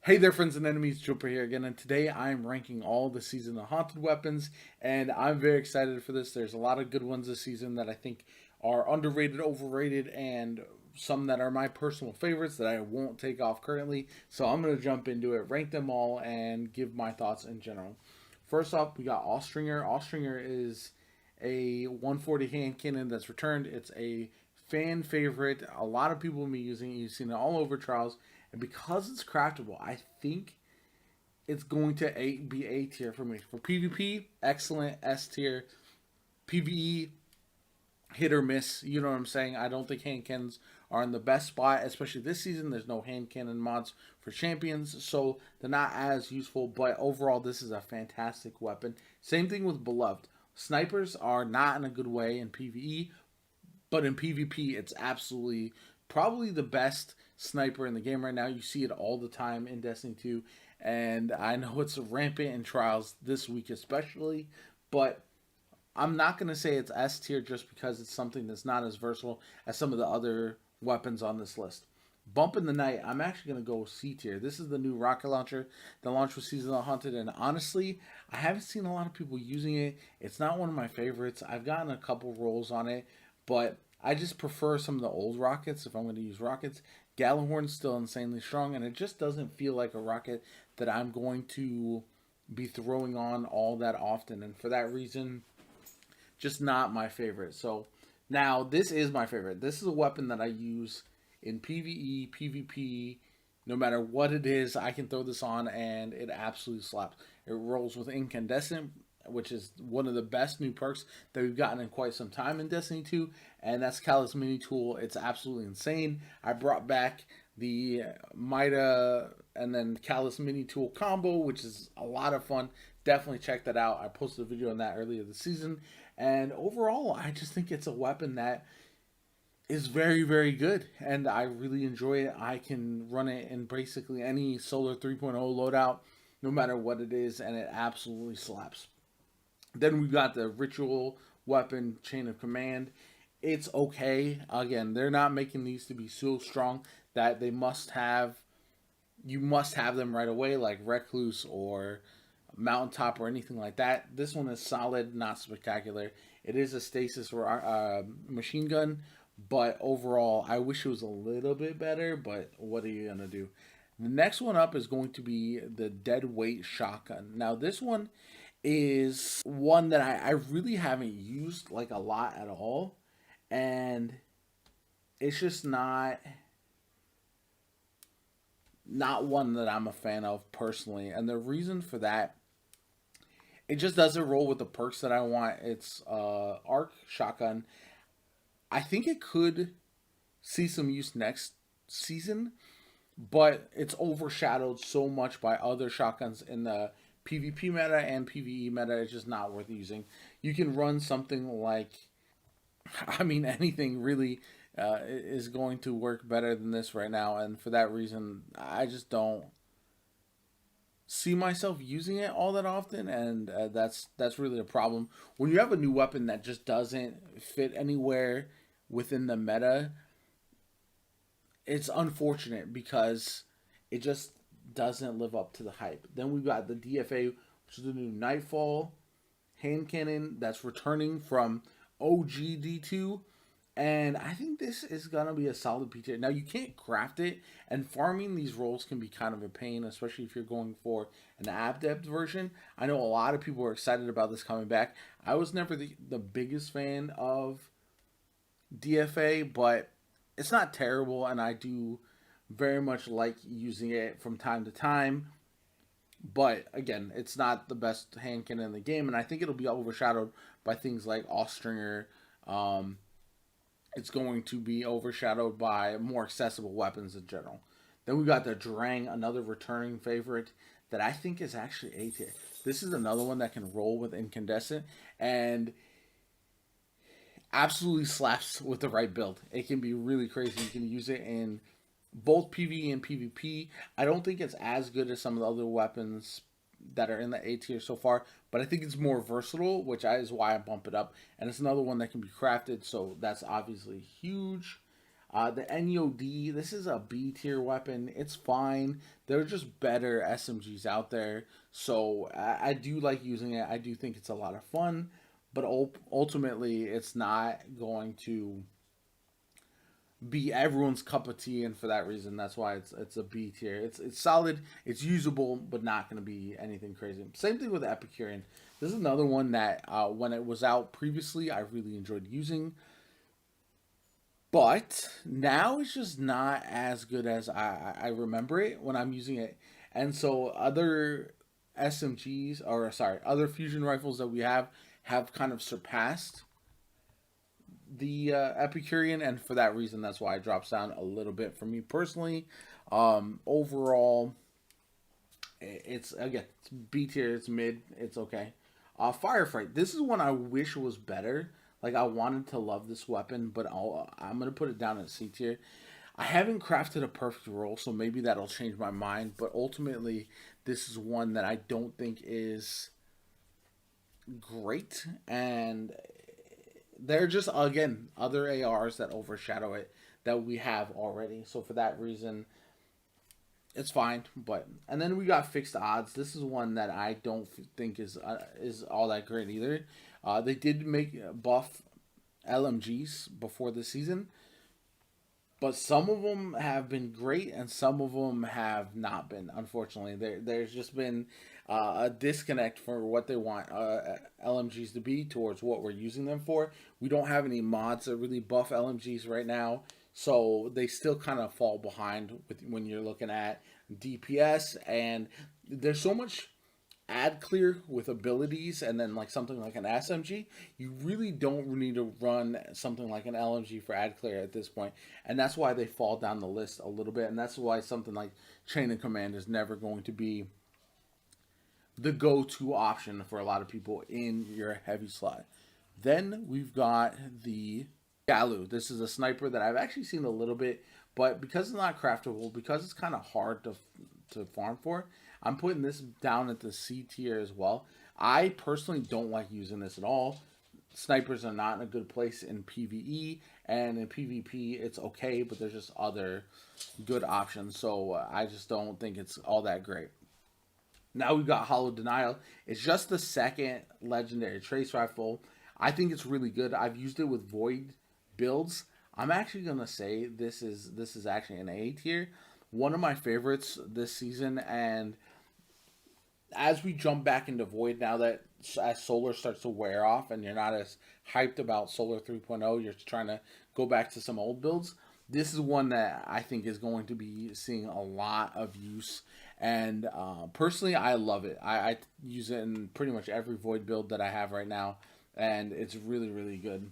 Hey there, friends and enemies, JoPaWrites here again, and today I'm ranking all the season of haunted weapons, and I'm very excited for this. There's a lot of good ones this season that I think are underrated, overrated, and some that are my personal favorites that I won't take off currently. So I'm going to jump into it, rank them all, and give my thoughts in general. First off, we got Austringer. Austringer is a 140 hand cannon that's returned. It's a fan favorite. A lot of people have been using it. You've seen it all over trials. And because it's craftable, I think it's going to be A tier for me. For PvP, excellent, S tier. PvE, hit or miss. You know what I'm saying? I don't think hand cannons are in the best spot, especially this season. There's no hand cannon mods for champions, so they're not as useful. But overall, this is a fantastic weapon. Same thing with Beloved. Snipers are not in a good way in PvE, but in PvP, it's absolutely probably the best sniper in the game right now. You see it all the time in Destiny 2, and I know it's rampant in trials this week especially, but I'm not going to say it's S tier just because it's something that's not as versatile as some of the other weapons on this list. Bump in the night, I'm actually going to go C tier. This is the new rocket launcher that launched with Season of the Haunted, and honestly, I haven't seen a lot of people using it. It's not one of my favorites. I've gotten a couple rolls on it, but I just prefer some of the old rockets if I'm going to use rockets. Gallahorn's still insanely strong, and it just doesn't feel like a rocket that I'm going to be throwing on all that often, and for that reason, just not my favorite. So now this is my favorite. This is a weapon that I use in PvE, PvP, no matter what it is, I can throw this on and it absolutely slaps. It rolls with incandescent, which is one of the best new perks that we've gotten in quite some time in Destiny 2, and that's Callus mini tool. It's absolutely insane. I brought back the Mida and then Callus mini tool combo, which is a lot of fun. Definitely check that out. I posted a video on that earlier this season, and overall, I just think it's a weapon that is very, very good, and I really enjoy it. I can run it in basically any Solar 3.0 loadout, no matter what it is, and it absolutely slaps. Then we've got the ritual weapon chain of command. It's okay. Again, they're not making these to be so strong that they must have you must have them right away, like Recluse or Mountaintop or anything like that. This one is solid, not spectacular. It is a stasis machine gun, but overall, I wish it was a little bit better. But what are you gonna do? The next one up is going to be the dead weight shotgun. Now, this one is one that I really haven't used like a lot at all, and it's just not one that I'm a fan of personally. And the reason for that, it just doesn't roll with the perks that I want. It's arc shotgun. I think it could see some use next season, but it's overshadowed so much by other shotguns in the PvP meta and PvE meta. It's just not worth using. You can run something like, I mean, anything really is going to work better than this right now, and for that reason, I just don't see myself using it all that often, and that's really a problem when you have a new weapon that just doesn't fit anywhere within the meta. It's unfortunate because it just doesn't live up to the hype. Then we've got the DFA, which is the new Nightfall hand cannon that's returning from OG D2. And I think this is going to be a solid PTA. Now, you can't craft it, and farming these rolls can be kind of a pain, especially if you're going for an adept version. I know a lot of people are excited about this coming back. I was never the biggest fan of DFA, but it's not terrible, and I do very much like using it from time to time. But again, it's not the best hand cannon in the game, and I think it'll be overshadowed by things like Austringer. It's going to be overshadowed by more accessible weapons in general. Then we got the Durang, another returning favorite that I think is actually A tier. This is another one that can roll with incandescent and absolutely slaps with the right build. It can be really crazy. You can use it in both PvE and PvP. I don't think it's as good as some of the other weapons that are in the A tier so far, but I think it's more versatile, which is why I bump it up. And it's another one that can be crafted, so that's obviously huge. The NEOD, this is a B tier weapon. It's fine. There are just better SMGs out there. So I do like using it. I do think it's a lot of fun. But ultimately, it's not going to be everyone's cup of tea, and for that reason, that's why it's a B tier. It's solid, it's usable, but not going to be anything crazy. Same thing with Epicurean. This is another one that when it was out previously, I really enjoyed using, but now it's just not as good as I remember it when I'm using it. And so other SMGs, or sorry, other fusion rifles that we have kind of surpassed the Epicurean, and for that reason, that's why it drops down a little bit for me personally. Overall, it's again, it's B tier, it's mid, it's okay. Firefight. This is one I wish was better. Like I wanted to love this weapon, but I'm gonna put it down at C tier. I haven't crafted a perfect roll, so maybe that'll change my mind. But ultimately, this is one that I don't think is great, and there are just again other ARs that overshadow it that we have already. So for that reason, it's fine. But and then we got fixed odds. This is one that I don't think is all that great either. They did make buff LMGs before the season, but some of them have been great and some of them have not been. Unfortunately, there's just been a disconnect for what they want LMGs to be towards what we're using them for. We don't have any mods that really buff LMGs right now, so they still kind of fall behind with when you're looking at DPS. And there's so much ad clear with abilities, and then like something like an SMG, you really don't need to run something like an LMG for ad clear at this point, and that's why they fall down the list a little bit. And that's why something like Chain of Command is never going to be the go-to option for a lot of people in your heavy slot. Then we've got the Callus. This is a sniper that I've actually seen a little bit, but because it's not craftable, because it's kind of hard to farm for, I'm putting this down at the C tier as well. I personally don't like using this at all. Snipers are not in a good place in PvE, and in PvP it's okay, but there's just other good options. So I just don't think it's all that great. Now we've got Hollow Denial. It's just the second legendary trace rifle. I think it's really good. I've used it with Void builds. I'm actually gonna say this is actually an A tier. One of my favorites this season. And as we jump back into Void now, that as Solar starts to wear off and you're not as hyped about Solar 3.0, you're trying to go back to some old builds, this is one that I think is going to be seeing a lot of use. And personally, I love it. I use it in pretty much every Void build that I have right now, and it's really, really good.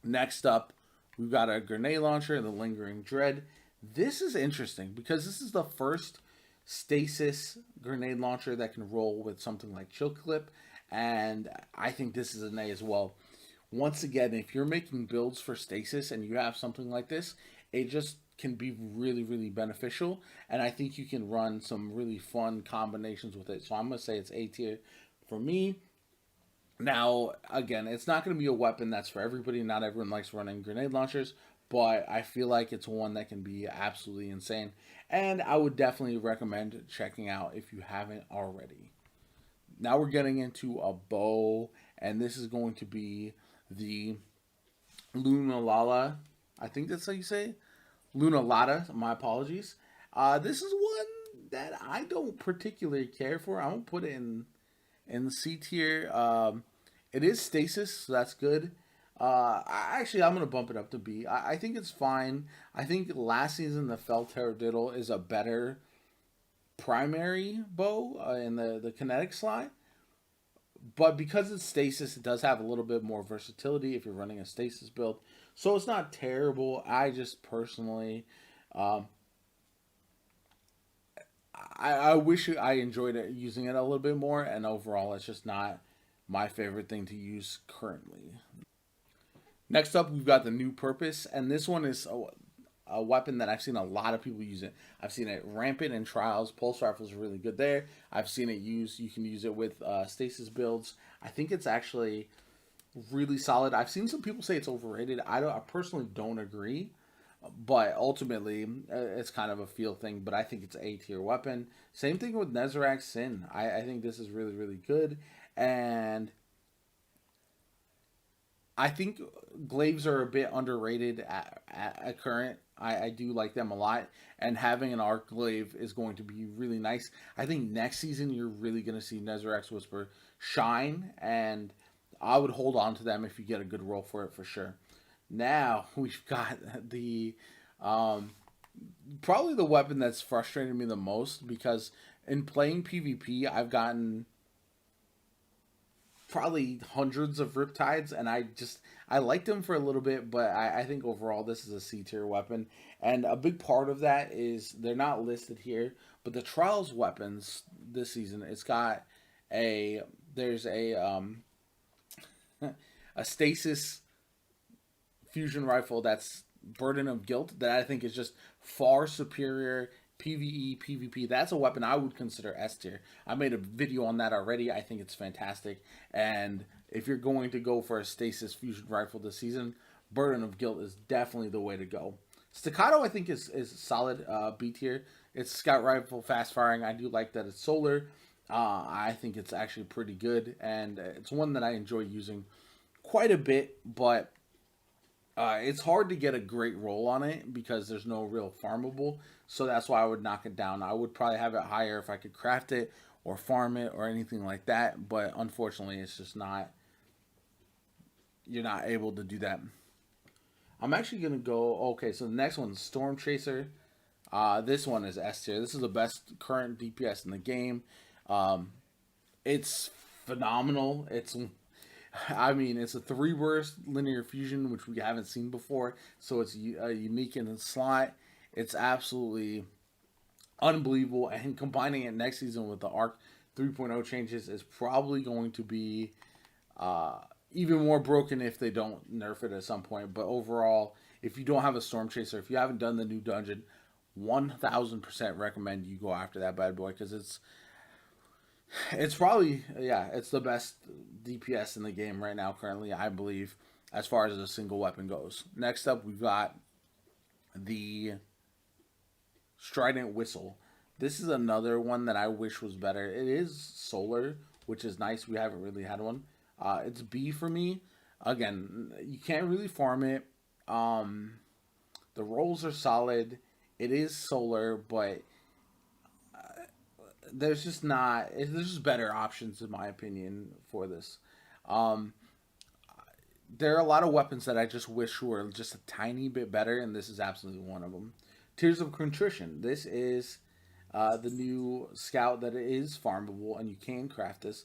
Next up, we've got a grenade launcher, the Lingering Dread. This is interesting because this is the first stasis grenade launcher that can roll with something like Chill Clip, and I think this is an A as well. Once again, if you're making builds for stasis and you have something like this, it just can be really, really beneficial, and I think you can run some really fun combinations with it. So I'm going to say it's A tier for me. Now, again, it's not going to be a weapon that's for everybody. Not everyone likes running grenade launchers, but I feel like it's one that can be absolutely insane, and I would definitely recommend checking out if you haven't already. Now we're getting into a bow, and this is going to be the Lotta. I think that's how you say it. Lotta, my apologies. This is one that I don't particularly care for. I won't put it in C tier. It is stasis, so that's good. Actually, I'm going to bump it up to B. I think it's fine. I think last season the Fel Terradiddle is a better primary bow in the kinetic slide. But because it's stasis, it does have a little bit more versatility if you're running a stasis build. So it's not terrible. I just personally, I wish I enjoyed it, using it a little bit more. And overall, it's just not my favorite thing to use currently. Next up, we've got the New Purpose. And this one is a weapon that I've seen a lot of people use it. I've seen it rampant in trials. Pulse rifles are really good there. I've seen it used. You can use it with stasis builds. I think it's actually really solid. I've seen some people say it's overrated. I personally don't agree. but ultimately it's kind of a feel thing. But I think it's A tier weapon. Same thing with Nezarec Sin. I think this is really really good, and I think glaives are a bit underrated at current. I do like them a lot, and having an arc glaive is going to be really nice. I think next season you're really going to see Nezarec's Whisper shine, and I would hold on to them if you get a good roll for it for sure. Now we've got the um, probably the weapon that's frustrated me the most because in playing PvP I've gotten probably hundreds of Riptides, and I liked them for a little bit, but I think overall this is a C tier weapon, and a big part of that is they're not listed here, but the Trials weapons this season, it's got a there's a stasis fusion rifle that's Burden of Guilt that I think is just far superior PvE, PvP. That's a weapon I would consider S tier. I made a video on that already. I think it's fantastic. And if you're going to go for a stasis fusion rifle this season, Burden of Guilt is definitely the way to go. Staccato, I think, is solid B tier. It's scout rifle, fast firing. I do like that it's solar. I think it's actually pretty good, and it's one that I enjoy using quite a bit, but it's hard to get a great roll on it because there's no real farmable. So that's why I would knock it down. I would probably have it higher if I could craft it or farm it or anything like that. But unfortunately, it's just not. You're not able to do that. I'm actually gonna go. Okay, so the next one's Storm Chaser. This one is S tier. This is the best current DPS in the game. It's phenomenal. I mean, it's a 3-burst linear fusion, which we haven't seen before, so it's unique in the slot. It's absolutely unbelievable, and combining it next season with the Arc 3.0 changes is probably going to be even more broken if they don't nerf it at some point. But overall, if you don't have a Storm Chaser, if you haven't done the new dungeon, 1000% recommend you go after that bad boy, because it's probably, yeah, it's the best DPS in the game right now currently, I believe, as far as a single weapon goes. Next up, we've got the Strident Whistle. This is another one that I wish was better. It is solar, which is nice. We haven't really had one. It's B for me. Again, you can't really farm it. The rolls are solid. It is solar, but there's just better options in my opinion for this. There are a lot of weapons that I just wish were just a tiny bit better, and this is absolutely one of them. Tears of Contrition. This is the new scout that is farmable, and you can craft this.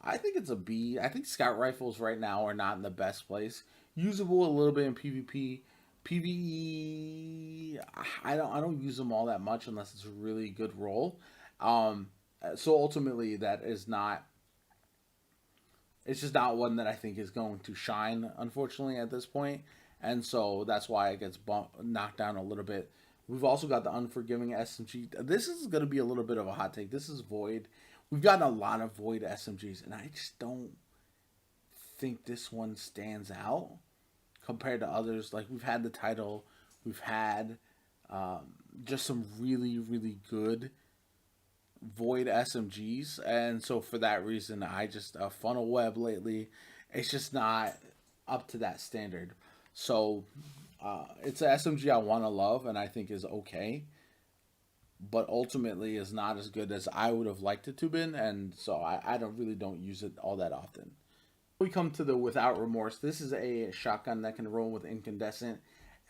I think it's a B. I think scout rifles right now are not in the best place. Usable a little bit in PvP. PvE, I don't use them all that much unless it's a really good roll. So ultimately, that is not. It's just not one that I think is going to shine, unfortunately, at this point, and so that's why it gets knocked down a little bit. We've also got the Unforgiving SMG. This is going to be a little bit of a hot take. This is Void. We've gotten a lot of Void SMGs, and I just don't think this one stands out compared to others. Like, we've had the title, we've had just some really, really good Void SMGs, and so for that reason, Funnel Web lately, it's just not up to that standard. So it's an SMG I want to love and I think is okay, but ultimately is not as good as I would have liked it to been, and so I don't use it all that often. We come to the Without Remorse. This is a shotgun that can roll with incandescent,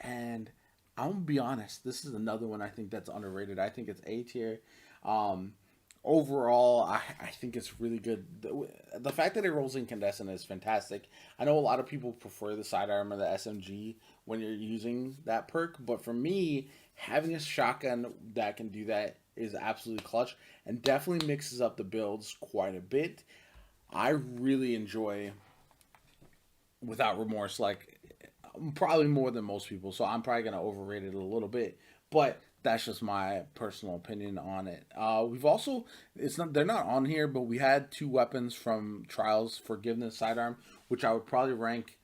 and I'm gonna be honest, this is another one I think that's underrated. I think it's A tier. Overall, I think it's really good. The fact that it rolls incandescent is fantastic. I know a lot of people prefer the sidearm or the SMG when you're using that perk, but for me, having a shotgun that can do that is absolutely clutch and definitely mixes up the builds quite a bit. I really enjoy Without Remorse, like probably more than most people, so I'm probably gonna overrate it a little bit, but that's just my personal opinion on it. We've also, they're not on here, but we had 2 weapons from Trials, Forgiveness sidearm, which I would probably rank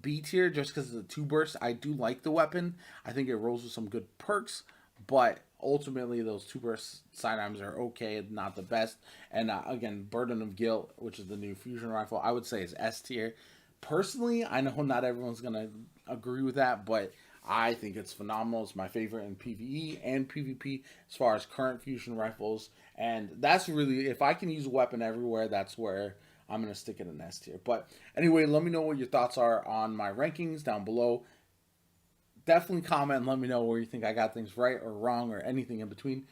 B tier just because of the 2 bursts. I do like the weapon. I think it rolls with some good perks, but ultimately those 2 burst sidearms are okay, not the best. And again, Burden of Guilt, which is the new fusion rifle, I would say is S tier. Personally, I know not everyone's gonna agree with that, but I think it's phenomenal. It's my favorite in PvE and PvP as far as current fusion rifles, and that's really, if I can use a weapon everywhere, that's where I'm gonna stick it in S tier. But anyway, let me know what your thoughts are on my rankings down below. Definitely comment and let me know where you think I got things right or wrong or anything in between.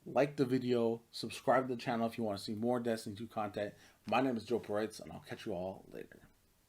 Like the video, subscribe to the channel if you want to see more Destiny 2 content. My name is JoPaWrites, and I'll catch you all later.